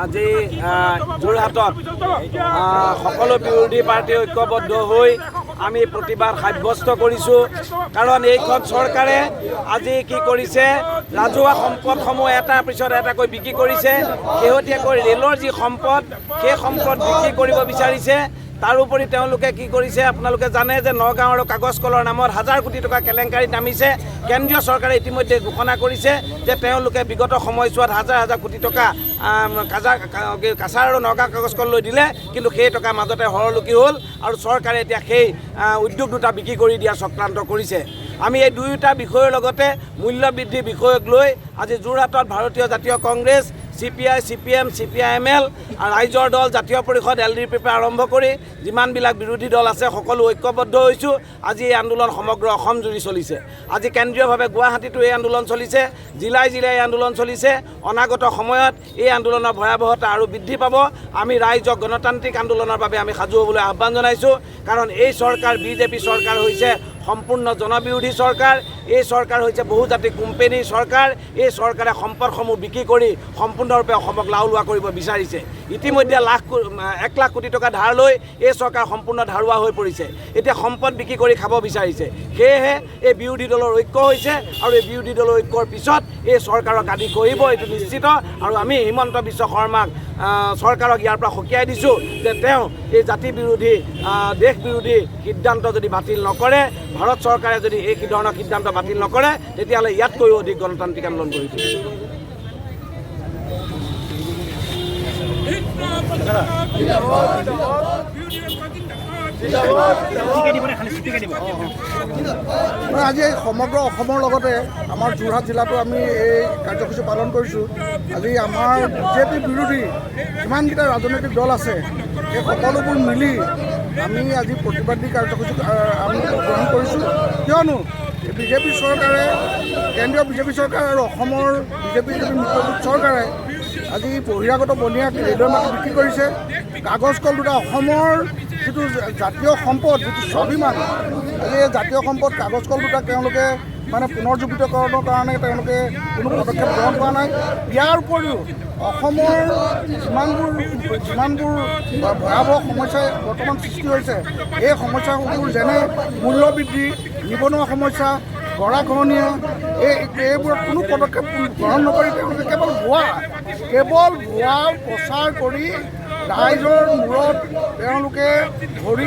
আজি যোৰহাটত সকলো বিৰোধী পাৰ্টি ঐক্যবদ্ধ হৈ আমি প্ৰতিবাদ সাব্যস্ত কৰিছোঁ। কাৰণ এইখন চৰকাৰে আজি কি কৰিছে, ৰাজহুৱা সম্পদসমূহ এটাৰ পিছত এটাকৈ বিক্ৰী কৰিছে। শেহতীয়াকৈ ৰেলৰ যি সম্পদ, সেই সম্পদ বিক্ৰী কৰিব বিচাৰিছে। তাৰোপৰি তেওঁলোকে কি কৰিছে, আপোনালোকে জানে যে নগাঁও আৰু কাগজ কলৰ নামত 1000 কোটি টকা কেলেংকাৰীত নামিছে। কেন্দ্ৰীয় চৰকাৰে ইতিমধ্যে ঘোষণা কৰিছে যে তেওঁলোকে বিগত সময়ছোৱাত 1000 কোটি টকা কাছাৰ আৰু নগাঁও কাগজ কল লৈ দিলে, কিন্তু সেই টকা মাজতে হৰলুকি হ'ল আৰু চৰকাৰে এতিয়া সেই উদ্যোগ দুটা বিক্ৰী কৰি দিয়াৰ চক্ৰান্ত কৰিছে। আমি এই দুয়োটা বিষয়ৰ লগতে মূল্য বৃদ্ধি বিষয়ক লৈ আজি যোৰহাটত ভাৰতীয় জাতীয় কংগ্ৰেছ, CPI, CPM, CPIML, ৰাইজৰ দল, জাতীয় পৰিষদ, LDPৰ পৰা আৰম্ভ কৰি যিমানবিলাক বিৰোধী দল আছে সকলো ঐক্যবদ্ধ হৈছোঁ। আজি এই আন্দোলন সমগ্ৰ অসম জুৰি চলিছে। আজি কেন্দ্ৰীয়ভাৱে গুৱাহাটীতো এই আন্দোলন চলিছে, জিলাই জিলাই আন্দোলন চলিছে। অনাগত সময়ত এই আন্দোলনৰ ভয়াৱহতা আৰু বৃদ্ধি পাব। আমি ৰাইজক গণতান্ত্ৰিক আন্দোলনৰ বাবে আমি সাজু হ'বলৈ আহ্বান জনাইছোঁ। কাৰণ এই চৰকাৰ BJP চৰকাৰ হৈছে সম্পূৰ্ণ জনবিৰোধী চৰকাৰ। এই চৰকাৰ হৈছে বহুজাতিক কোম্পানীৰ চৰকাৰ। এই চৰকাৰে সম্পদসমূহ বিক্ৰী কৰি সম্পূৰ্ণৰূপে অসমক লাওলোৱা কৰিব বিচাৰিছে। ইতিমধ্যে 1 লাখ কোটি টকা ধাৰ লৈ এই চৰকাৰ সম্পূৰ্ণ ধাৰুৱা হৈ পৰিছে। এতিয়া সম্পদ বিক্ৰী কৰি খাব বিচাৰিছে। সেয়েহে এই বিৰোধী দলৰ ঐক্য হৈছে আৰু এই বিৰোধী দলৰ ঐক্যৰ পিছত এই চৰকাৰক আদি কৰিব, এইটো নিশ্চিত। আৰু আমি হিমন্ত বিশ্ব শৰ্মাক চৰকাৰক ইয়াৰ পৰা সকীয়াই দিছোঁ যে তেওঁ এই জাতি বিৰোধী, দেশ বিৰোধী সিদ্ধান্ত যদি বাতিল নকৰে, ভাৰত চৰকাৰে যদি এই ধৰণৰ সিদ্ধান্ত বাতিল নকৰে, তেতিয়াহ'লে ইয়াতকৈও অধিক গণতান্ত্ৰিক আন্দোলন কৰি তুলিব। আজি সমগ্ৰ অসমৰ লগতে আমাৰ যোৰহাট জিলাতো আমি এই কাৰ্যসূচী পালন কৰিছোঁ। আজি আমাৰ BJP বিৰোধী যিমানকেইটা ৰাজনৈতিক দল আছে, সেই সকলোবোৰ মিলি আমি আজি প্ৰতিবাদী কাৰ্যসূচী আমি গ্ৰহণ কৰিছোঁ। কিয়নো BJP চৰকাৰে, কেন্দ্ৰীয় BJP চৰকাৰ আৰু অসমৰ BJP মিত্ৰজোঁট চৰকাৰে আজি বহিৰাগত বনিয়া ৰেলৰ মাটি বিক্ৰী কৰিছে। কাগজ কল দুটা অসমৰ যিটো জাতীয় সম্পদ, যিটো স্বাভিমান, আজি এই জাতীয় সম্পদ কাগজ কল দুটা তেওঁলোকে পুনৰ্জীৱিতকৰণৰ কাৰণে তেওঁলোকে কোনো পদক্ষেপ গ্ৰহণ কৰা নাই। ইয়াৰ উপৰিও অসমৰ যিমানবোৰ ভয়াৱহ সমস্যাই বৰ্তমান সৃষ্টি হৈছে, এই সমস্যাসমূহ যেনে মূল্য বৃদ্ধি, নিবনুৱা সমস্যা, গৰাখহনীয়া, এইবোৰত কোনো পদক্ষেপ গ্ৰহণ নকৰি তেওঁলোকে কেৱল ভুৱা প্ৰচাৰ কৰি ৰাইজৰ মূৰত তেওঁলোকে ভৰি